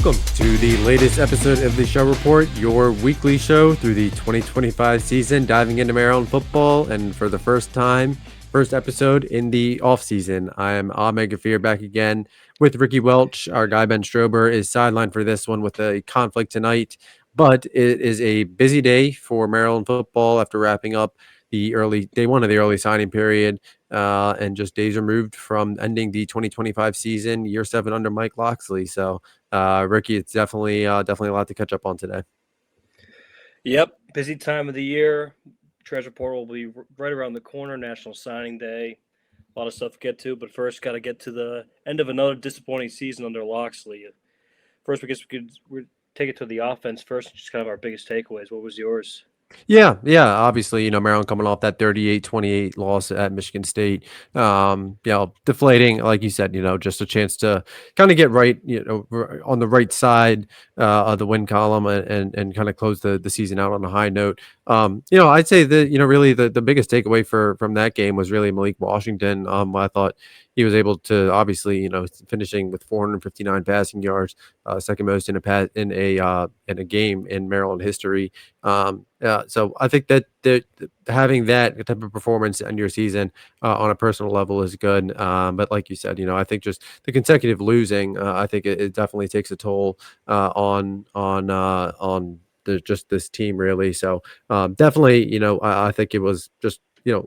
Welcome to the latest episode of the Show Report, your weekly show through the 2025 season, diving into Maryland football. And for the first episode in the offseason, I am Ahmed Gafir back again with Ricky Welch. Our guy Ben Strober is sidelined for this one with a conflict tonight, but it is a busy day for Maryland football after wrapping up the early day one of the early signing period. And just days removed from ending the 2025 season, year 7 under Mike Locksley. So, Ricky, it's definitely a lot to catch up on today. Yep, busy time of the year. Treasure Portal will be right around the corner. National Signing Day. A lot of stuff to get to, but first, got to get to the end of another disappointing season under Locksley. First, I guess we take it to the offense first. Just kind of our biggest takeaways. What was yours? Yeah. Obviously, Maryland coming off that 38-28 loss at Michigan State. Deflating, like you said, just a chance to kind of get right, on the right side of the win column and kind of close the season out on a high note. I'd say that, really the biggest takeaway from that game was really Malik Washington. I thought he was able to obviously, finishing with 459 passing yards, second most in a game in Maryland history. So I think that having that type of performance in your season on a personal level is good. But like you said, I think just the consecutive losing, I think it definitely takes a toll on just this team really. So definitely, I think it was just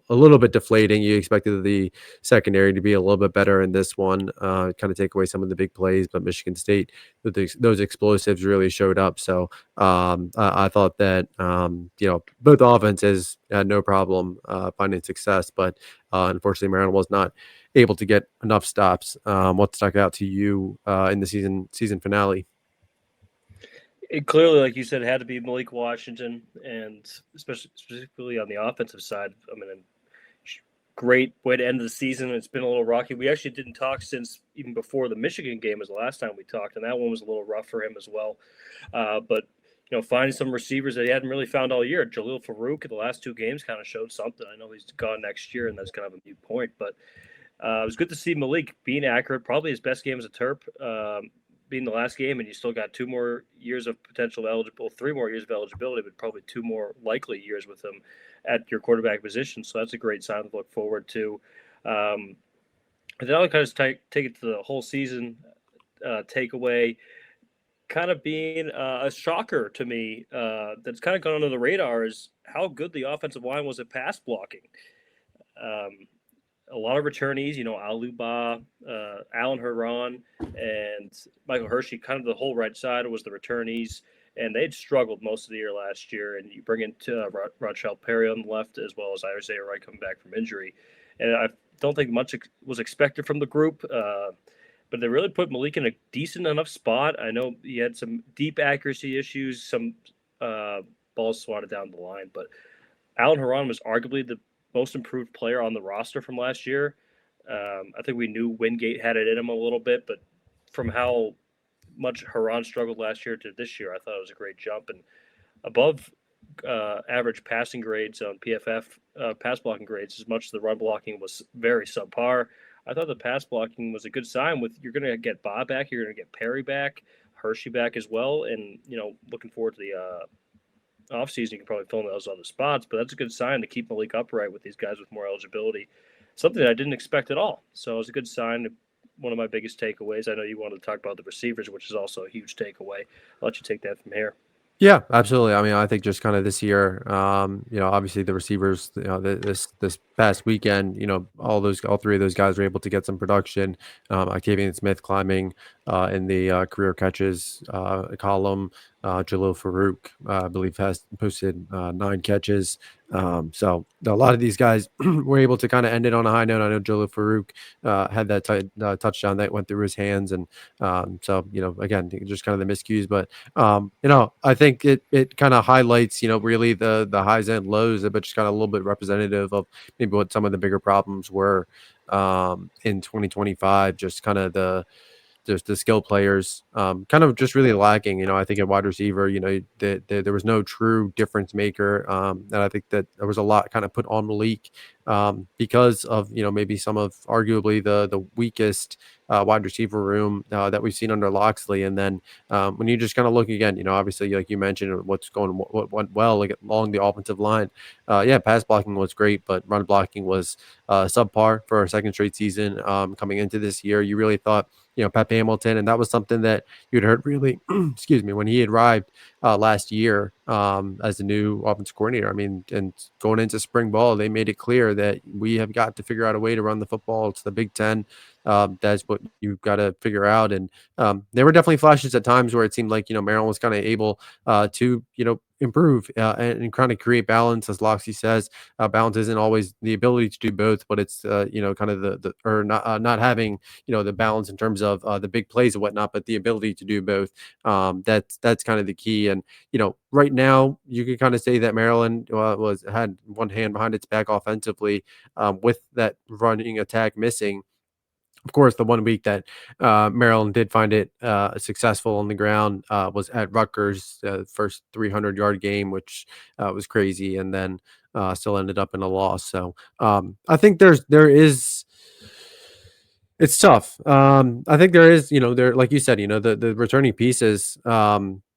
a little bit deflating. You expected the secondary to be a little bit better in this one, kind of take away some of the big plays, but Michigan State, those explosives really showed up. So I thought that both offenses had no problem finding success, but unfortunately Maryland was not able to get enough stops. What stuck out to you in the season finale? It clearly, like you said, had to be Malik Washington, and specifically on the offensive side. I mean, great way to end the season. It's been a little rocky. We actually didn't talk since even before the Michigan game was the last time we talked, and that one was a little rough for him as well. But finding some receivers that he hadn't really found all year. Jalil Farouk in the last two games kind of showed something. I know he's gone next year, and that's kind of a mute point, but it was good to see Malik being accurate. Probably his best game as a Terp, being the last game, and you still got 2 more years of potential eligible, 3 more years of eligibility, but probably 2 more likely years with him at your quarterback position. So that's a great sign to look forward to. And then I'll kind of take it to the whole season takeaway. Kind of being a shocker to me that's kind of gone under the radar is how good the offensive line was at pass blocking. A lot of returnees, Aluba, Alan Huron, and Michael Hershey, kind of the whole right side was the returnees, and they'd struggled most of the year last year. And you bring in Rochelle Perry on the left, as well as Isaiah Wright coming back from injury. And I don't think much was expected from the group, but they really put Malik in a decent enough spot. I know he had some deep accuracy issues, some balls swatted down the line, but Alan Huron was arguably the most improved player on the roster from last year. I think we knew Wingate had it in him a little bit, but from how much Huron struggled last year to this year, I thought it was a great jump and above average passing grades on PFF pass blocking grades. As much as the run blocking was very subpar, I thought the pass blocking was a good sign. With you're going to get Bob back, you're going to get Perry back, Hershey back as well, and looking forward to the offseason, you can probably fill in those other spots, but that's a good sign to keep Malik upright with these guys with more eligibility. Something that I didn't expect at all. So it was a good sign. One of my biggest takeaways. I know you wanted to talk about the receivers, which is also a huge takeaway. I'll let you take that from here. Yeah, absolutely. I mean, I think just kind of this year, obviously the receivers, this past weekend, all 3 of those guys were able to get some production. Octavian Smith climbing in the career catches column. Jalil Farouk, I believe, has posted 9 catches. So a lot of these guys were able to kind of end it on a high note. I know Jalil Farouk had that touchdown that went through his hands, and so again, just kind of the miscues. But I think it kind of highlights really the highs and lows, but just kind of a little bit representative of maybe what some of the bigger problems were in 2025. Just kind of the skill players kind of just really lacking. I think at wide receiver, there was no true difference maker. And I think that there was a lot kind of put on Malik because of maybe some of arguably the weakest wide receiver room that we've seen under Loxley. And then when you just kind of look again, obviously like you mentioned, what went well like along the offensive line. Yeah, pass blocking was great, but run blocking was subpar for a second straight season. Coming into this year, you really thought Pep Hamilton, and that was something that you'd heard really, excuse me, when he arrived last year as the new offensive coordinator. I mean, and going into spring ball, they made it clear that we have got to figure out a way to run the football. It's the Big Ten. That's what you've got to figure out. And there were definitely flashes at times where it seemed like Maryland was kind of able to improve and kind of create balance, as Loxley says. Balance isn't always the ability to do both, but it's kind of the or not having the balance in terms of the big plays and whatnot, but the ability to do both. That's kind of the key. And right now you can kind of say that Maryland had one hand behind its back offensively with that running attack missing. Of course, the one week that Maryland did find it successful on the ground was at Rutgers, first 300-yard game, which was crazy, and then still ended up in a loss. So I think there is it's tough. I think there is, there, like you said, the returning pieces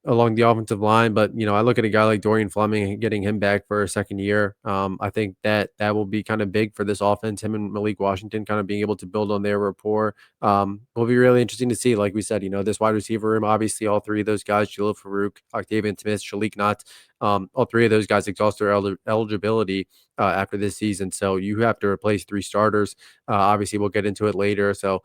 along the offensive line, but I look at a guy like Dorian Fleming and getting him back for a second year. I think that will be kind of big for this offense. Him and Malik Washington kind of being able to build on their rapport will be really interesting to see. Like we said, this wide receiver room, obviously, all three of those guys, Jalil Farouk, Octavian Smith, Shalik Knott, all three of those guys exhaust their eligibility after this season. So you have to replace three starters. Obviously, we'll get into it later. So,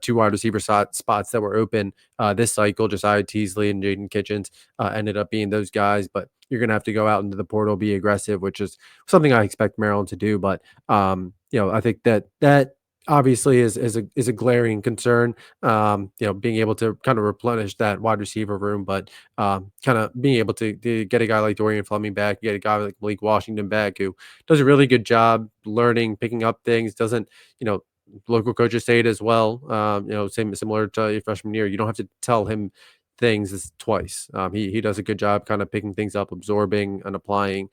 two wide receiver spots that were open this cycle. Josiah Teasley and Jaden Kitchens ended up being those guys. But you're going to have to go out into the portal, be aggressive, which is something I expect Maryland to do. But, I think that obviously is a glaring concern. Being able to kind of replenish that wide receiver room, but kind of being able to get a guy like Dorian Fleming back, get a guy like Malik Washington back, who does a really good job learning, picking up things. Doesn't local coaches say it as well. Similar to your freshman year, you don't have to tell him things twice. He does a good job kind of picking things up, absorbing and applying.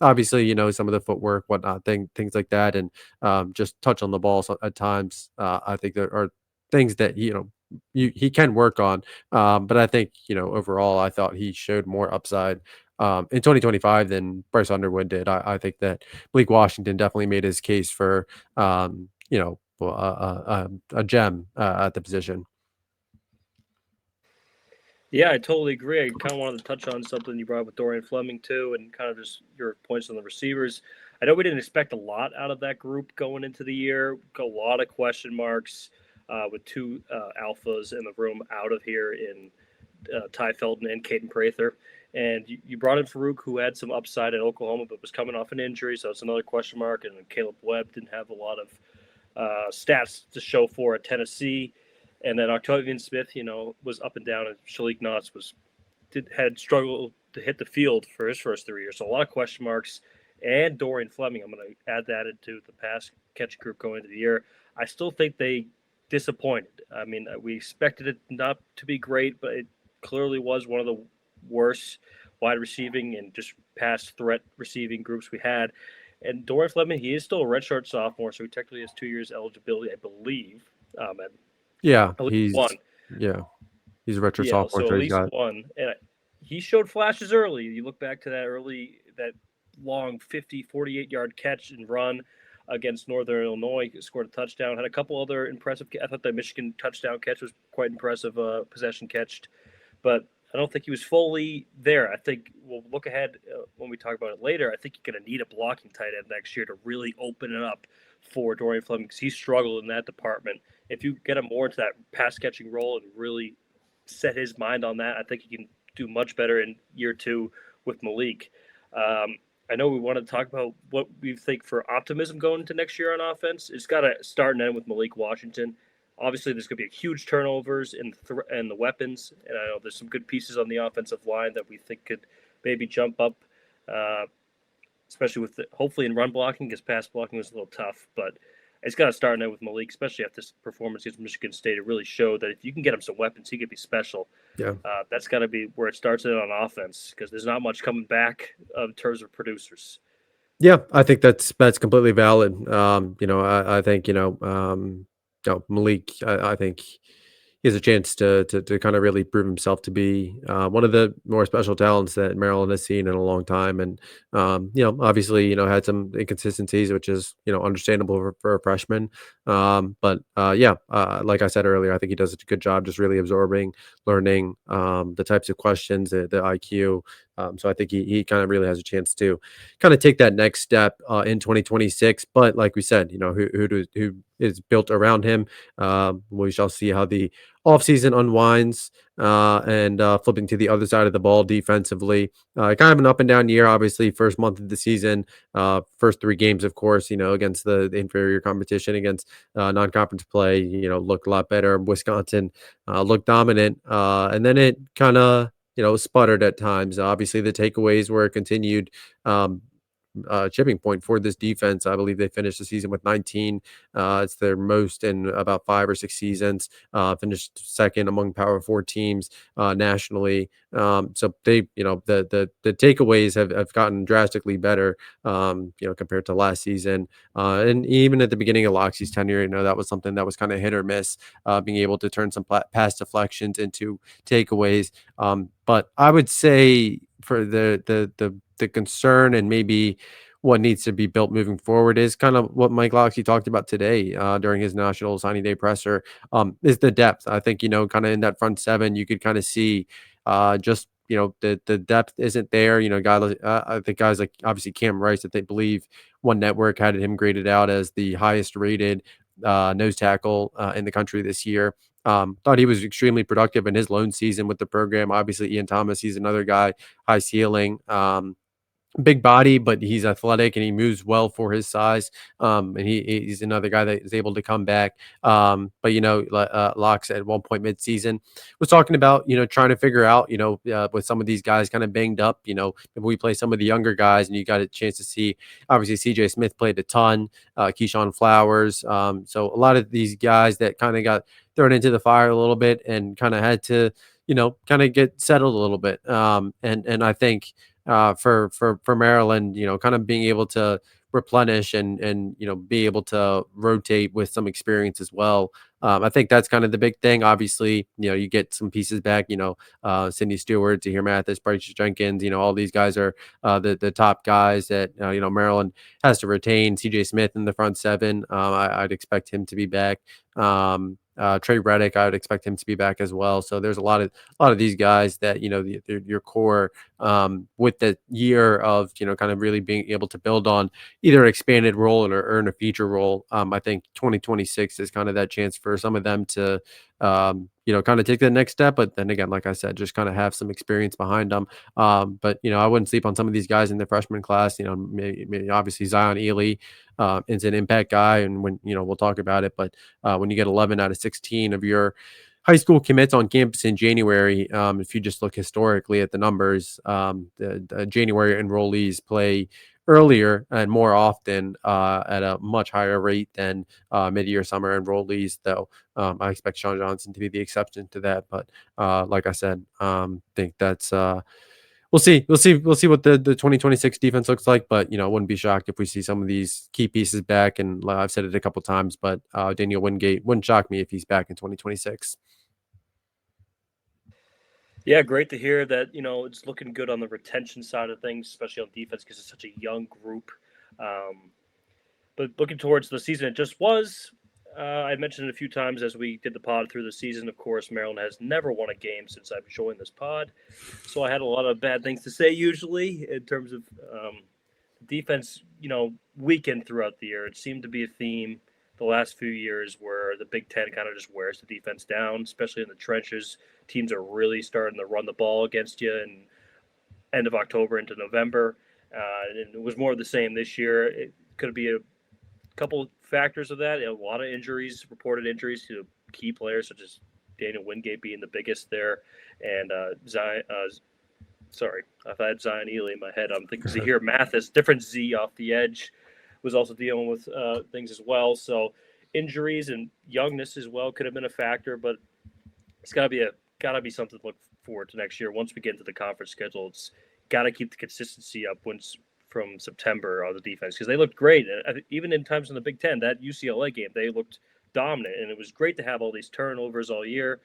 Obviously, some of the footwork, whatnot, things like that, and just touch on the ball at times. I think there are things that he can work on. But I think overall, I thought he showed more upside in 2025 than Bryce Underwood did. I think that Blake Washington definitely made his case for a gem at the position. Yeah, I totally agree. I kind of wanted to touch on something you brought up with Dorian Fleming too, and kind of just your points on the receivers. I know we didn't expect a lot out of that group going into the year. A lot of question marks with two alphas in the room out of here in Ty Felton and Caden Prather. And you brought in Farouk, who had some upside at Oklahoma, but was coming off an injury, so it's another question mark. And Caleb Webb didn't have a lot of stats to show for at Tennessee. And then Octavian Smith, was up and down, and Shalik Knotts had struggled to hit the field for his first 3 years. So a lot of question marks. And Dorian Fleming, I'm going to add that into the pass catching group going into the year. I still think they disappointed. I mean, we expected it not to be great, but it clearly was one of the worst wide receiving and just pass threat receiving groups we had. And Dorian Fleming, he is still a redshirt sophomore, so he technically has 2 years eligibility, I believe. Yeah, At least he's one. yeah, he's a retro Yeah, sophomore, so at so he's least got one. And he showed flashes early. You look back to that long 50, 48-yard catch and run against Northern Illinois, scored a touchdown, had a couple other impressive. I thought that Michigan touchdown catch was quite impressive, possession catched, but I don't think he was fully there. I think we'll look ahead when we talk about it later. I think you're going to need a blocking tight end next year to really open it up for Dorian Fleming because he struggled in that department. If you get him more into that pass catching role and really set his mind on that, I think he can do much better in year two with Malik. I know we want to talk about what we think for optimism going into next year on offense. It's got to start and end with Malik Washington. Obviously, there's going to be huge turnovers in the weapons, and I know there's some good pieces on the offensive line that we think could maybe jump up, uh, especially with hopefully in run blocking because pass blocking was a little tough. But it's got to start and end with Malik, especially after this performance against Michigan State. It really showed that if you can get him some weapons, he could be special. yeah. That's got to be where it starts in on offense because there's not much coming back in terms of producers. Yeah, I think that's completely valid. I think Malik. I think he has a chance to kind of really prove himself to be one of the more special talents that Maryland has seen in a long time, and obviously, had some inconsistencies, which is understandable for a freshman. But like I said earlier, I think he does a good job just really absorbing, learning the types of questions, the IQ. So I think he kind of really has a chance to kind of take that next step in 2026. But like we said, who is built around him. We shall see how the offseason unwinds and flipping to the other side of the ball defensively. Kind of an up and down year, obviously. First month of the season, first three games, of course, against the inferior competition, against non conference play, looked a lot better. Wisconsin looked dominant. And then it kind of, sputtered at times. Obviously, the takeaways were continued um, chipping point for this defense. I believe they finished the season with 19. It's their most in about 5 or 6 seasons. Finished second among Power Four teams nationally. So they, the takeaways have gotten drastically better, compared to last season. And even at the beginning of Loxley's tenure, that was something that was kind of hit or miss, being able to turn some pass deflections into takeaways. But I would say for the concern and maybe what needs to be built moving forward is kind of what Mike Locksley talked about today during his National Signing Day presser. Is the depth. I think kind of in that front seven, you could kind of see just the depth isn't there. I think guys like obviously Cam Rice that they believe One Network had him graded out as the highest rated nose tackle in the country this year. Thought he was extremely productive in his lone season with the program. Obviously, Ian Thomas, he's another guy, high ceiling. Big body, but he's athletic and he moves well for his size. And he's another guy that is able to come back. But Locks at one point mid-season was talking about trying to figure out with some of these guys kind of banged up. If we play some of the younger guys, and you got a chance to see obviously C.J. Smith played a ton, Keyshawn Flowers. So a lot of these guys that kind of got thrown into the fire a little bit and kind of had to kind of get settled a little bit. And I think for Maryland, kind of being able to replenish and be able to rotate with some experience as well. I think that's kind of the big thing. Obviously, you get some pieces back. Sidney Stewart, Tahir Mathis, Bryce Jenkins. All these guys are the top guys that Maryland has to retain. C.J. Smith in the front seven. I'd expect him to be back. Trey Reddick, I would expect him to be back as well. So there's a lot of these guys that your core with the year of kind of really being able to build on either an expanded role or earn a feature role. I think 2026 is kind of that chance for some of them to kind of take the next step. But then again, like I said, just kind of have some experience behind them. But I wouldn't sleep on some of these guys in the freshman class. Maybe obviously Zion Ely is an impact guy, and when we'll talk about it. But when you get 11 out of 16 of your high school commits on campus in January, if you just look historically at the numbers, the January enrollees play earlier and more often at a much higher rate than mid-year summer enrollees, though. I expect Sean Johnson to be the exception to that. But like I said, think that's we'll see. We'll see what the 2026 defense looks like. But I wouldn't be shocked if we see some of these key pieces back. And I've said it a couple times, but Daniel Wingate wouldn't shock me if he's back in 2026. Yeah, great to hear that. It's looking good on the retention side of things, especially on defense because it's such a young group. Um, but looking towards the season, it just was. I mentioned it a few times as we did the pod through the season. Of course, Maryland has never won a game since I've joined this pod, so I had a lot of bad things to say usually in terms of defense. Weakened throughout the year. It seemed to be a theme the last few years where the Big Ten kind of just wears the defense down, especially in the trenches. Teams are really starting to run the ball against you in end of October into November. And it was more of the same this year. It could be a couple factors of that. A lot of injuries, reported injuries to key players such as Daniel Wingate being the biggest there, and Zion. Sorry, if I had Zion Ely in my head, I'm thinking Zahir Mathis, different Z off the edge, was also dealing with things as well. So injuries and youngness as well could have been a factor, but it's got to be something to look forward to next year. Once we get into the conference schedule, it's got to keep the consistency up. Once from September on the defense because they looked great. Even in times in the Big Ten, that UCLA game, they looked dominant, and it was great to have all these turnovers all year.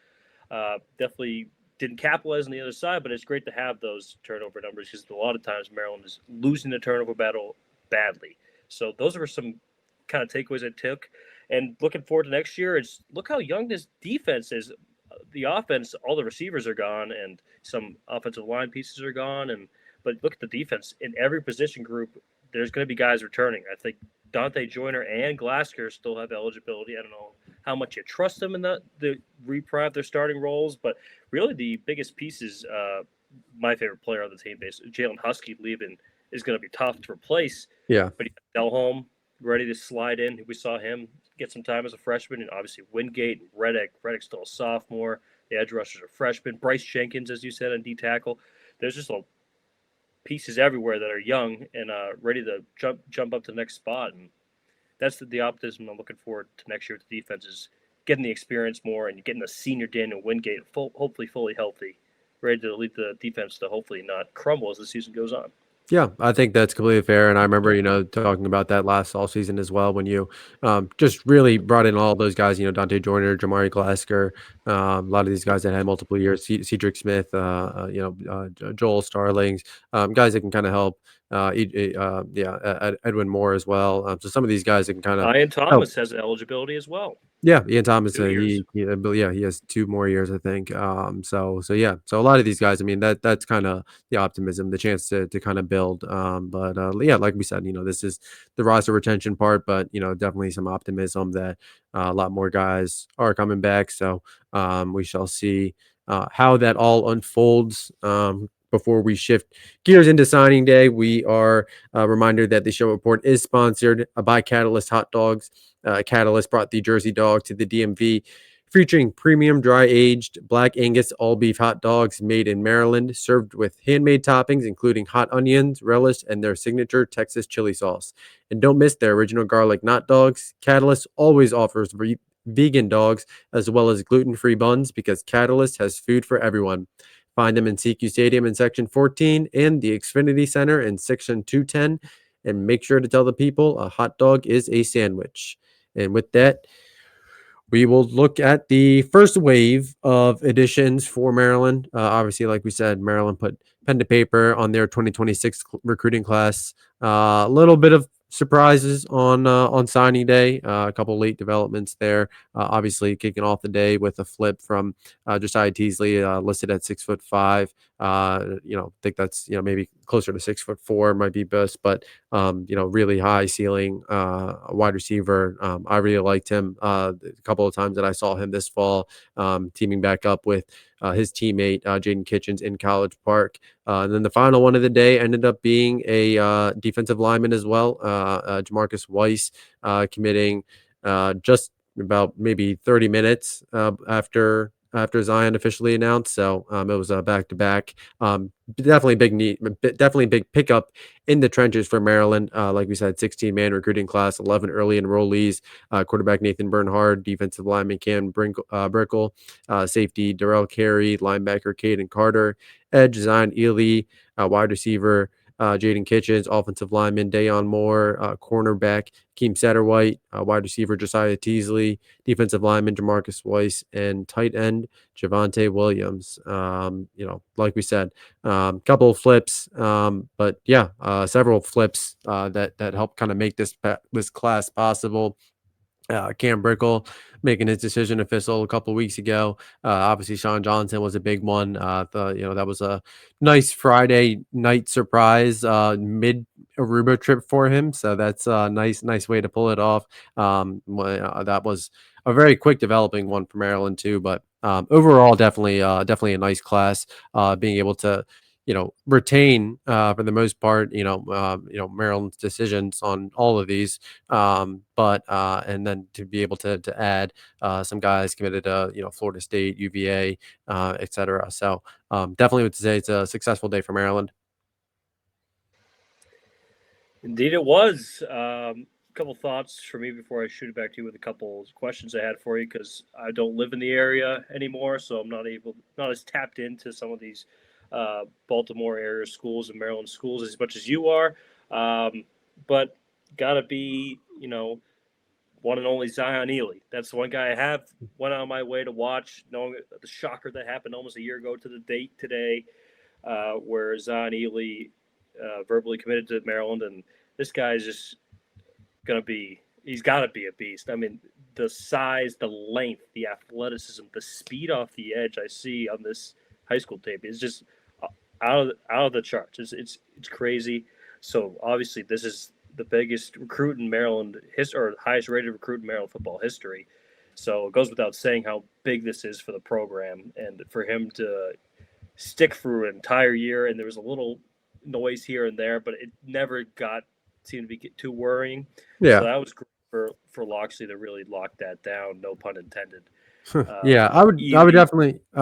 Definitely didn't capitalize on the other side, but it's great to have those turnover numbers because a lot of times Maryland is losing the turnover battle badly. So those are some kind of takeaways I took. And looking forward to next year, it's look how young this defense is. The offense, all the receivers are gone, and some offensive line pieces are gone. And but look at the defense in every position group. There's going to be guys returning. I think Dante Joyner and Glasgow still have eligibility. I don't know how much you trust them in the reprieve their starting roles, but really the biggest piece is my favorite player on the team base, Jalen Husky leaving is going to be tough to replace. Yeah. But Delholm ready to slide in. We saw him get some time as a freshman, and obviously Wingate and Reddick. Reddick's still a sophomore. The edge rushers are freshmen. Bryce Jenkins, as you said, on D tackle. There's just pieces everywhere that are young and ready to jump up to the next spot. And that's the optimism I'm looking forward to next year with the defense is getting the experience more and getting the senior Daniel Wingate hopefully fully healthy, ready to lead the defense to hopefully not crumble as the season goes on. Yeah, I think that's completely fair, and I remember, talking about that last all season as well when you, just really brought in all those guys, Dante Joyner, Jamari Glasgow, a lot of these guys that had multiple years, Cedric Smith, Joel Starlings, guys that can kinda help, Edwin Moore as well, so some of these guys that can kinda Ian help. Thomas has eligibility as well. Yeah, Ian Thomas, 2 years. he has 2 more years, I think, so yeah, so a lot of these guys, I mean, that's kinda the optimism, the chance to kinda build, but, yeah, like we said, this is the roster retention part, but, definitely some optimism that, a lot more guys are coming back, so, we shall see, how that all unfolds, before we shift gears into signing day. We are a reminder that the show report is sponsored, by Catalyst Hot Dogs. Catalyst brought the Jersey Dog to the DMV, featuring premium dry aged black Angus all beef hot dogs made in Maryland, served with handmade toppings, including hot onions, relish, and their signature Texas chili sauce. And don't miss their original garlic knot dogs. Catalyst always offers vegan dogs as well as gluten free buns because Catalyst has food for everyone. Find them in CQ Stadium in Section 14 and the Xfinity Center in Section 210. And make sure to tell the people a hot dog is a sandwich. And with that, we will look at the first wave of additions for Maryland. Obviously, like we said, Maryland put pen to paper on their 2026 recruiting class. A little bit of surprises on signing day. A couple late developments there. Obviously, kicking off the day with a flip from Josiah Teasley, listed at 6'5". Think that's maybe closer to 6'4" might be best, but really high ceiling wide receiver. I really liked him a couple of times that I saw him this fall, teaming back up with his teammate Jaden Kitchens in College Park. And then the final one of the day ended up being a defensive lineman as well, Jamarcus Weiss, committing just about maybe 30 minutes after Zion officially announced. So it was a back to back. Definitely big need, definitely big pickup in the trenches for Maryland. Like we said, 16-man recruiting class, 11 early enrollees. Quarterback Nathan Bernhard, defensive lineman Cam Brickle, safety Darrell Carey, linebacker Caden Carter, edge Zion Ely, wide receiver Jaden Kitchens, offensive lineman Dayon Moore, cornerback Keem Satterwhite, wide receiver Josiah Teasley, defensive lineman Jamarcus Weiss, and tight end Javante Williams. Like we said, couple of flips, but yeah, several flips that help kind of make this class possible. Cam Brickle making his decision official a couple of weeks ago. Obviously, Sean Johnson was a big one. That was a nice Friday night surprise mid Aruba trip for him. So that's a nice way to pull it off. That was a very quick developing one for Maryland too. But overall, definitely a nice class. Being able to retain for the most part, Maryland's decisions on all of these, but and then to be able to add some guys committed to Florida State, UVA, etc. So definitely would say it's a successful day for Maryland. Indeed, it was. A couple thoughts for me before I shoot it back to you with a couple questions I had for you because I don't live in the area anymore, so I'm not as tapped into some of these Baltimore area schools and Maryland schools as much as you are. But gotta be, one and only Zion Ely. That's the one guy I have went on my way to watch, knowing the shocker that happened almost a year ago to the date today, where Zion Ely verbally committed to Maryland, and this guy is just gonna be. He's got to be a beast. I mean, the size, the length, the athleticism, the speed off the edge I see on this high school tape is just out of the charts. It's crazy. So obviously, this is the biggest recruit in Maryland or highest rated recruit in Maryland football history. So it goes without saying how big this is for the program, and for him to stick through an entire year. And there was a little noise here and there, but it never got seemed to be too worrying. So Yeah. that was great for Loxley to really lock that down. No pun intended. Yeah, Ely, I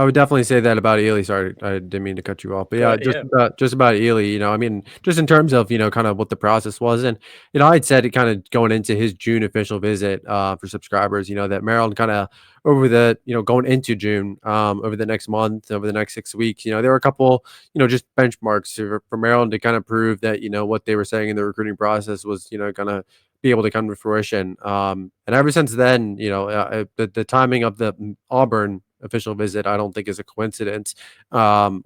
would definitely say that about Ely. Sorry, I didn't mean to cut you off, but go yeah, ahead. Yeah, just about Ely. I mean, just in terms of kind of what the process was, and I'd said it kind of going into his June official visit for subscribers. That Maryland kind of over the going into June, over the next month, over the next 6 weeks, there were a couple just benchmarks for Maryland to kind of prove that what they were saying in the recruiting process was going to be able to come to fruition. And ever since then, the timing of the Auburn official visit, I don't think is a coincidence,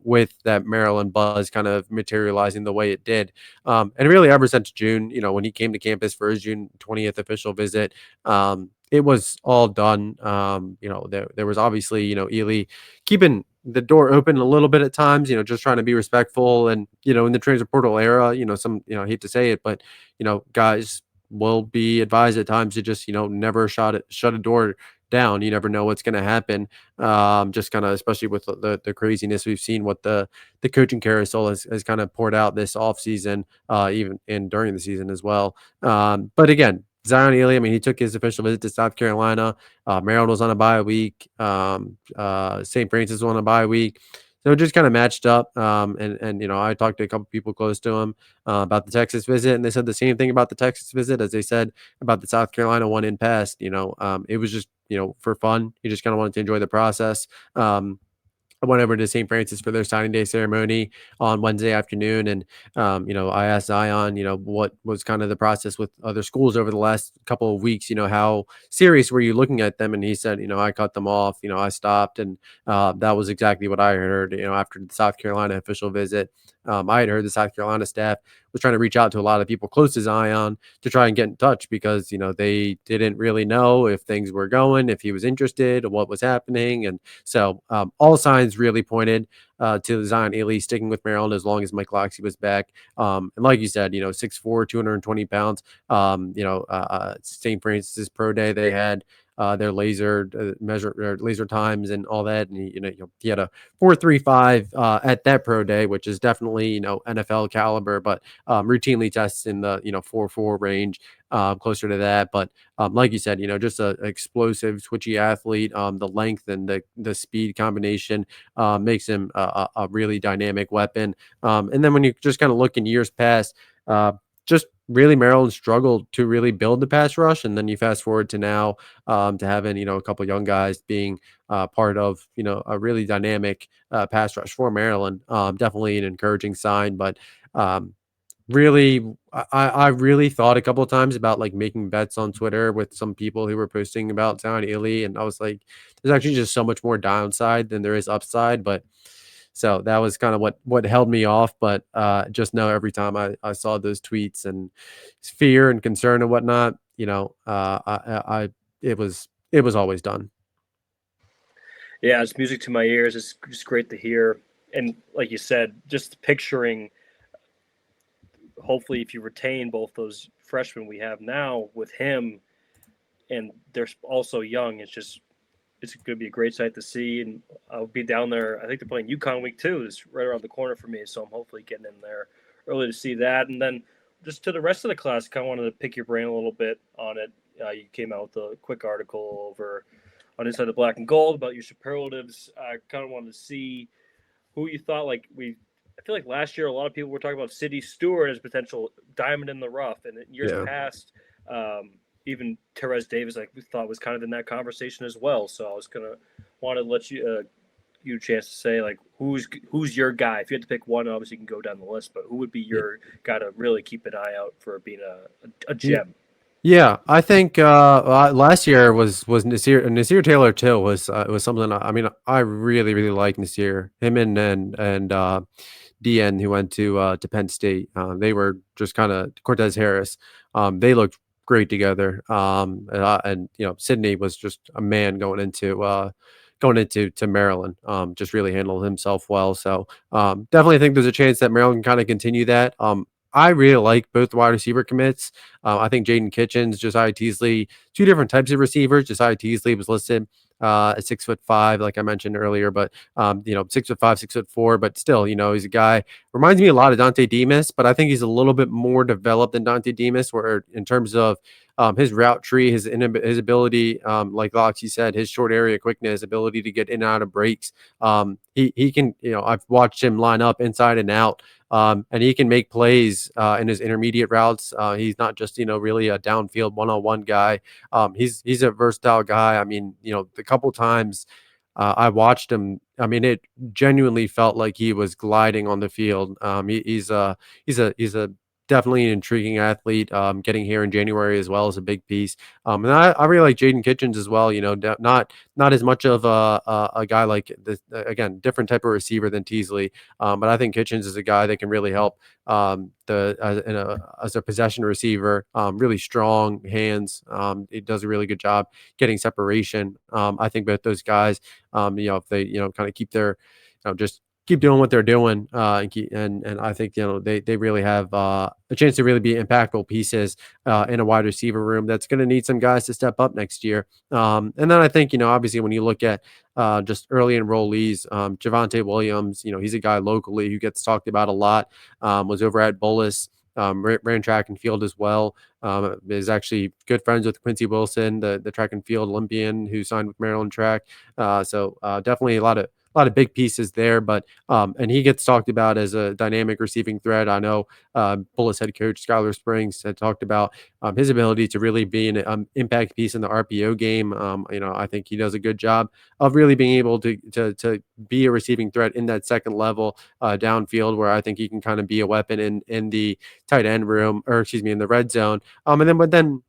with that Maryland buzz kind of materializing the way it did. And really ever since June, when he came to campus for his June 20th official visit, it was all done. There was obviously, Ely keeping the door open a little bit at times, just trying to be respectful. And, in the transfer portal era, I hate to say it, but, guys will be advised at times to just never shut a door down. You never know what's going to happen. Just kind of, especially with the craziness we've seen, what the coaching carousel has kind of poured out this offseason, even and during the season as well. But again, Zion Ely, I mean, he took his official visit to South Carolina. Maryland was on a bye week. St. Francis was on a bye week. So it just kind of matched up. And I talked to a couple people close to him about the Texas visit, and they said the same thing about the Texas visit as they said about the South Carolina one in past. It was just for fun. You just kind of wanted to enjoy the process. I went over to St. Francis for their signing day ceremony on Wednesday afternoon, and I asked Zion, what was kind of the process with other schools over the last couple of weeks. How serious were you looking at them? And he said, I cut them off. I stopped, and that was exactly what I heard. After the South Carolina official visit, I had heard the South Carolina staff was trying to reach out to a lot of people close to Zion to try and get in touch because they didn't really know if things were going, if he was interested, what was happening, and so all signs really pointed to Zion Ely sticking with Maryland as long as Mike Loxley was back. And like you said, 6'4", 220 pounds. St. Francis Pro Day, they had their laser times and all that, and he had a 4.35 at that pro day, which is definitely NFL caliber, but routinely tests in the 4.4 range, closer to that. But like you said, just a explosive, twitchy athlete. The length and the speed combination makes him a really dynamic weapon. And then when you just kind of look in years past, just really Maryland struggled to really build the pass rush, and then you fast forward to now, to having a couple young guys being part of a really dynamic pass rush for Maryland. Definitely an encouraging sign, but um, really, I really thought a couple of times about like making bets on Twitter with some people who were posting about Zion Ely, and I was like, there's actually just so much more downside than there is upside. But so that was kind of what held me off. But just know every time I saw those tweets and fear and concern and whatnot, it was always done. yeah, it's music to my ears. It's just great to hear, and like you said, just picturing. Hopefully, if you retain both those freshmen we have now with him, and they're also young, it's going to be a great sight to see. And I'll be down there. I think they're playing UConn week 2. It's right around the corner for me, so I'm hopefully getting in there early to see that. And then just to the rest of the class, kind of wanted to pick your brain a little bit on it. You came out with a quick article over on Inside the Black and Gold about your superlatives. I kind of wanted to see who you thought I feel like last year a lot of people were talking about City Stewart as potential diamond in the rough, and in years Yeah. past, even Therese Davis, we thought was kind of in that conversation as well. So I was gonna want to let you you a chance to say like who's your guy? If you had to pick one, obviously you can go down the list, but who would be Yeah. your guy to really keep an eye out for being a Yeah. gem? Yeah, I think last year was Nasir Taylor too was something. I mean, I really like Nasir. Him and DN who went to Penn State. They were just kind of Cortez Harris. They looked great together. And Sydney was just a man going into to Maryland. Just really handled himself well. So definitely think there's a chance that Maryland can kind of continue that. I really like both wide receiver commits. I think Jaden Kitchens, Josiah Teasley, two different types of receivers. Josiah Teasley was listed at 6'5", like I mentioned earlier, but 6'5", 6'4", but still, he's a guy reminds me a lot of Dante Demas, but I think he's a little bit more developed than Dante Demas, where in terms of his route tree, his ability, like Loxy said, his short area quickness, ability to get in and out of breaks. He can, I've watched him line up inside and out. And he can make plays in his intermediate routes. He's not just really a downfield one-on-one guy. He's a versatile guy. I mean, the couple times I watched him, I mean, it genuinely felt like he was gliding on the field. He's a definitely an intriguing athlete. Getting here in January as well is a big piece. And I really like Jaden Kitchens as well. Not as much of a guy like this, again, different type of receiver than Teasley. But I think Kitchens is a guy that can really help as a possession receiver. Really strong hands. He does a really good job getting separation. I think both those guys, if they kind of keep their, just keep doing what they're doing, and I think they really have a chance to really be impactful pieces in a wide receiver room that's going to need some guys to step up next year. And then I think obviously when you look at just early enrollees, Javonte Williams, he's a guy locally who gets talked about a lot. Was over at Bullis. Ran track and field as well. Is actually good friends with Quincy Wilson, the track and field Olympian who signed with Maryland Track. So definitely a lot of big pieces there, but and he gets talked about as a dynamic receiving threat. I know Bullis head coach Skylar Springs had talked about his ability to really be an impact piece in the RPO game. I think he does a good job of really being able to be a receiving threat in that second level downfield, where I think he can kind of be a weapon in the tight end room, or excuse me, in the red zone. But then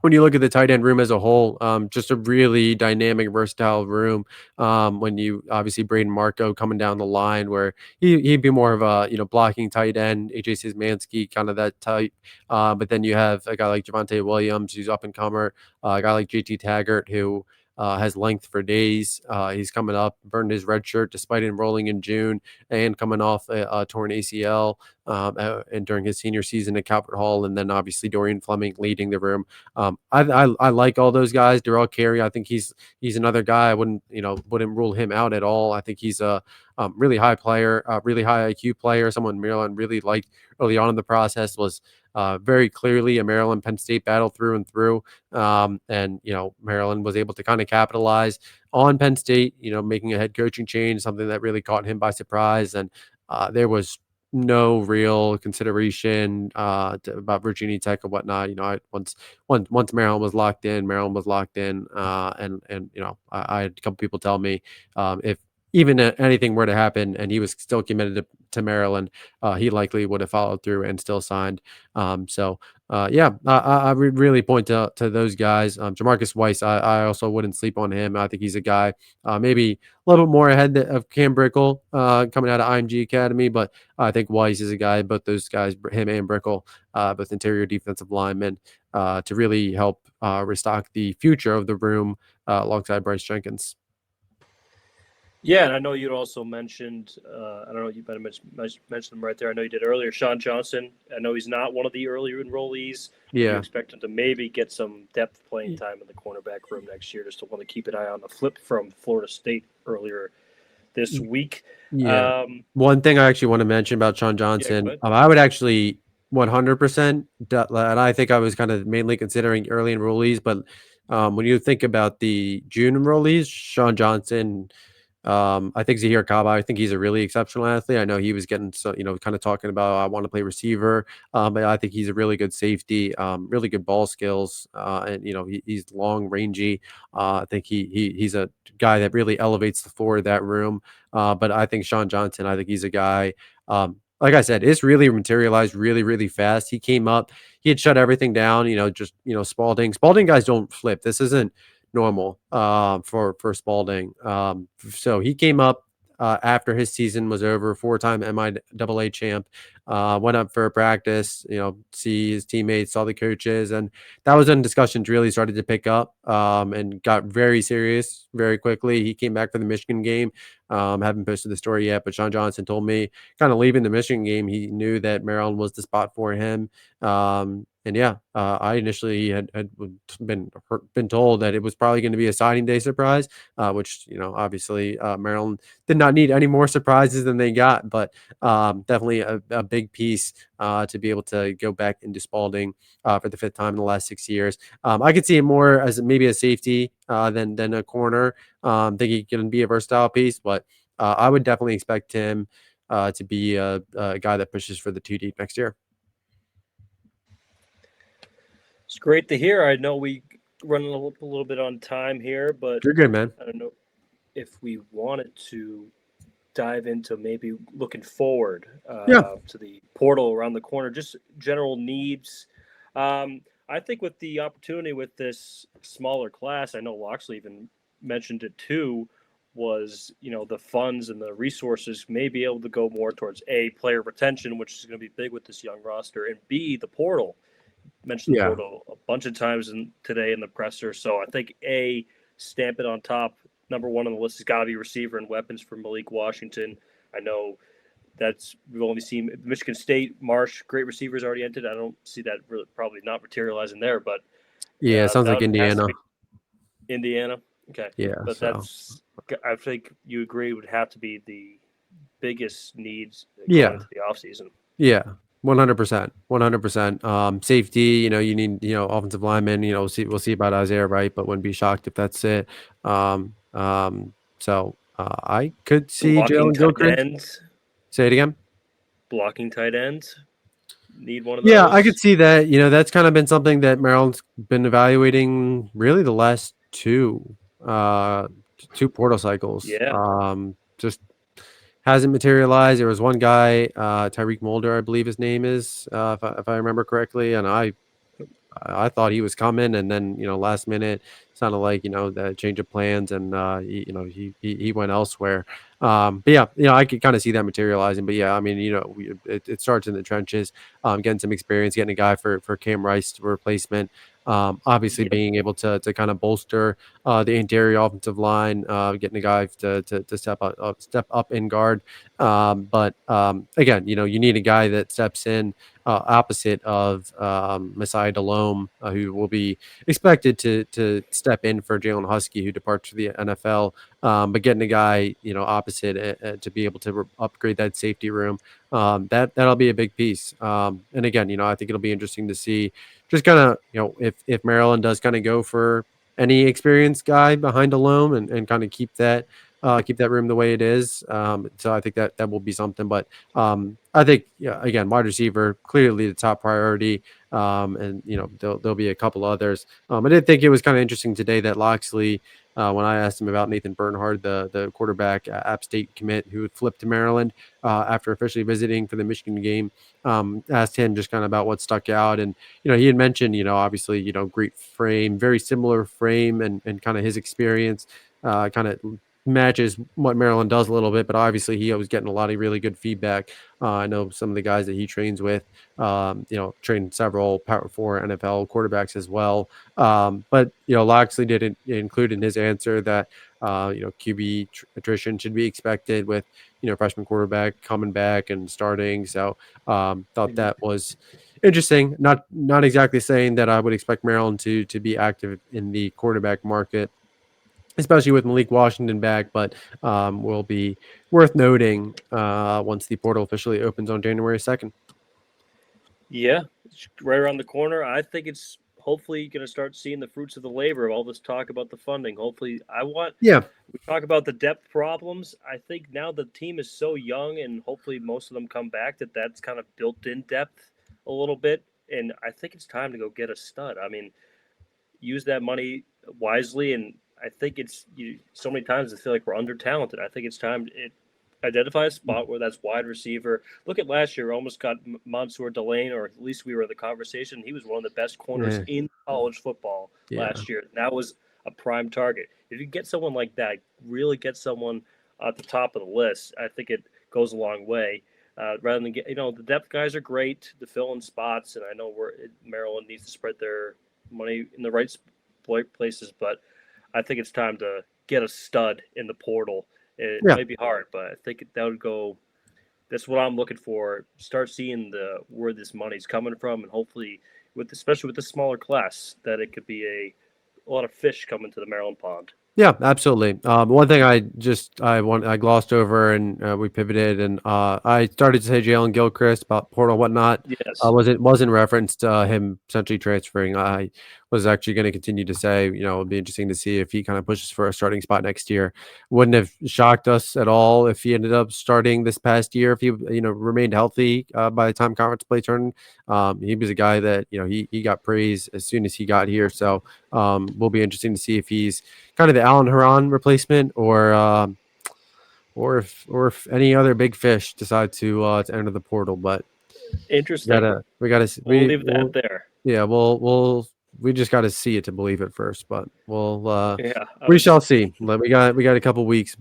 when you look at the tight end room as a whole, just a really dynamic, versatile room. When you obviously Braden Marco coming down the line, where he'd be more of a blocking tight end, AJ Szymanski kind of that type. But then you have a guy like Javonte Williams, who's up and comer, a guy like JT Taggart, who has length for days. He's coming up, burned his red shirt despite enrolling in June and coming off a torn ACL and during his senior season at Calvert Hall, and then obviously Dorian Fleming leading the room. I like all those guys. Darrell Carey, I think he's another guy. I wouldn't rule him out at all. I think he's a really high player, really high IQ player. Someone Maryland really liked early on in the process. Was very clearly a Maryland Penn State battle through and through. And Maryland was able to kind of capitalize on Penn State, making a head coaching change, something that really caught him by surprise. And there was no real consideration about Virginia Tech or whatnot. Once Maryland was locked in, Maryland was locked in. And I had a couple people tell me if even anything were to happen and he was still committed to Maryland, he likely would have followed through and still signed. Yeah, I would really point to those guys. Jamarcus Weiss, I also wouldn't sleep on him. I think he's a guy maybe a little bit more ahead of Cam Brickle coming out of IMG Academy, but I think Weiss is a guy, both those guys, him and Brickle, both interior defensive linemen, to really help restock the future of the room alongside Bryce Jenkins. Yeah, and I know you'd also mentioned, I don't know, you better mention them right there. I know you did earlier. Sean Johnson, I know he's not one of the early enrollees. You Yeah. expect him to maybe get some depth playing time in the cornerback room next year. Just to want to keep an eye on the flip from Florida State earlier this week. Yeah. One thing I actually want to mention about Sean Yeah, go Johnson, ahead. I would actually 100%, and I think I was kind of mainly considering early enrollees, but when you think about the June enrollees, Sean Johnson I think Zahir Kaba, I think he's a really exceptional athlete. I know he was getting so, kind of talking about I want to play receiver, but I think he's a really good safety, really good ball skills, and he's long, rangy. I think he's a guy that really elevates the floor of that room. But I think Sean Johnson, I think he's a guy. Like I said, it's really materialized really, really fast. He came up, he had shut everything down. Just Spalding guys don't flip. This isn't normal for Spalding. So he came up after his season was over, four-time MIAA champ. Went up for a practice, see his teammates, saw the coaches, and that was when discussions really started to pick up and got very serious very quickly. He came back for the Michigan game. Haven't posted the story yet, but Sean Johnson told me kind of leaving the Michigan game, he knew that Maryland was the spot for him. And yeah, I initially had been told that it was probably going to be a signing day surprise, which obviously Maryland did not need any more surprises than they got, but definitely a big piece to be able to go back into Spalding for the fifth time in the last 6 years. I could see it more as maybe a safety than a corner. Think he can be a versatile piece, but I would definitely expect him to be a guy that pushes for the two deep next year. It's great to hear. I know we running a little bit on time here, but You're good, man. I don't know if we wanted to dive into maybe looking forward Yeah, to the portal around the corner, just general needs. I think with the opportunity with this smaller class, I know Loxley even mentioned it too, was the funds and the resources may be able to go more towards a player retention, which is going to be big with this young roster, and b the portal. Mentioned the yeah, portal a bunch of times today in the presser, so I think a stamp it on top. Number one on the list has got to be receiver and weapons for Malik Washington. I know we've only seen Michigan State, Marsh, great receivers already entered. I don't see that really probably not materializing there, but yeah. It sounds like that has to Indiana. be Indiana. Okay, Yeah, but so I think you agree would have to be the biggest needs going yeah, into the offseason. yeah. 100%, 100%. Safety, you need, offensive linemen, we'll see about Isaiah Wright, but wouldn't be shocked if that's it. So I could see Blocking Jalen tight Gilchrist. ends, Say it again. blocking tight ends. Need one of Yeah, I could those. see that. That's kind of been something that Maryland's been evaluating really the last two portal cycles. Yeah, Just hasn't materialized. There was one guy, Tyreek Mulder, I believe his name is, if I remember correctly, and I thought he was coming, and then last minute sounded like the change of plans, and he went elsewhere. But yeah, I could kind of see that materializing. But yeah, I mean, it starts in the trenches, getting some experience, getting a guy for Cam Rice replacement. Obviously, yep. being able to kind of bolster the interior offensive line, getting a guy to step up in guard. But again, you need a guy that steps in opposite of Messiah Delhomme, who will be expected to step in for Jalen Husky, who departs to the NFL. But getting a guy, opposite to be able to upgrade that safety room, that'll be a big piece. And again, I think it'll be interesting to see just kind of, if Maryland does kind of go for any experienced guy behind Delhomme and kind of keep that room the way it is. So I think that will be something. But I think, yeah, again, wide receiver clearly the top priority, and there'll be a couple others. I did think it was kind of interesting today that Loxley, when I asked him about Nathan Bernhard, the quarterback, App State commit who had flipped to Maryland after officially visiting for the Michigan game, asked him just kind of about what stuck out, and he had mentioned obviously great frame, very similar frame, and kind of his experience, kind of matches what Maryland does a little bit, but obviously he was getting a lot of really good feedback. I know some of the guys that he trains with, trained several Power Four NFL quarterbacks as well. But Loxley did include in his answer that QB attrition should be expected with freshman quarterback coming back and starting. So thought And that was interesting. Not exactly saying that I would expect Maryland to be active in the quarterback market, especially with Malik Washington back, but will be worth noting once the portal officially opens on January 2nd. yeah, it's right around the corner. I think it's hopefully going to start seeing the fruits of the labor of all this talk about the funding. Hopefully, I want Yeah. we talk about the depth problems. I think now the team is so young, and hopefully most of them come back, that's kind of built in depth a little bit. And I think it's time to go get a stud. I mean, use that money wisely. And I think so many times I feel like we're under talented. I think it's time to identify a spot where that's wide receiver. Look at last year, we almost got Mansour Delane, or at least we were in the conversation. He was one of the best corners Yeah, in college football yeah, last year. That was a prime target. If you get someone like that, really get someone at the top of the list, I think it goes a long way. Rather than get, the depth guys are great to fill in spots, and I know Maryland needs to spread their money in the right places, but I think it's time to get a stud in the portal. It yeah. might be hard, but I think that would go. That's what I'm looking for. Start seeing where this money's coming from, and hopefully, especially with the smaller class, that it could be a lot of fish coming to the Maryland pond. Yeah, absolutely. One thing I glossed over and we pivoted and I started to say Jalen Gilchrist about portal and whatnot. Yes. Wasn't referenced him essentially transferring. I was actually going to continue to say, it'd be interesting to see if he kind of pushes for a starting spot next year. Wouldn't have shocked us at all if he ended up starting this past year if he remained healthy by the time conference play turned. He was a guy that he got praise as soon as he got here. So will be interesting to see if he's kind of the Alan Huron replacement, or if any other big fish decide to enter the portal. But Interesting. We'll we leave that there. yeah, we just got to see it to believe it first. But Yeah, I we shall was. see. But we got a couple weeks,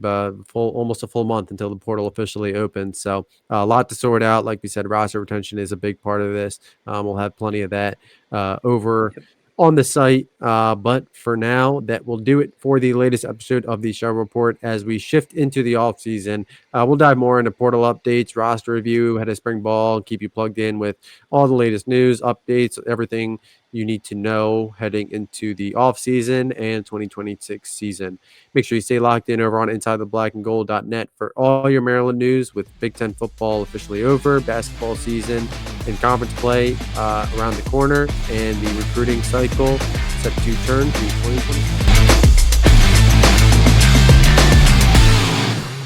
almost a full month until the portal officially opens. So a lot to sort out. Like we said, roster retention is a big part of this. We'll have plenty of that over on the site. But for now, that will do it for the latest episode of the Show Report. As we shift into the offseason, we'll dive more into portal updates, roster review, head of spring ball, keep you plugged in with all the latest news, updates, everything you need to know heading into the offseason and 2026 season. Make sure you stay locked in over on InsideTheBlackAndGold.net for all your Maryland news, with Big Ten football officially over, basketball season and conference play around the corner, and the recruiting cycle set to turn to 2026.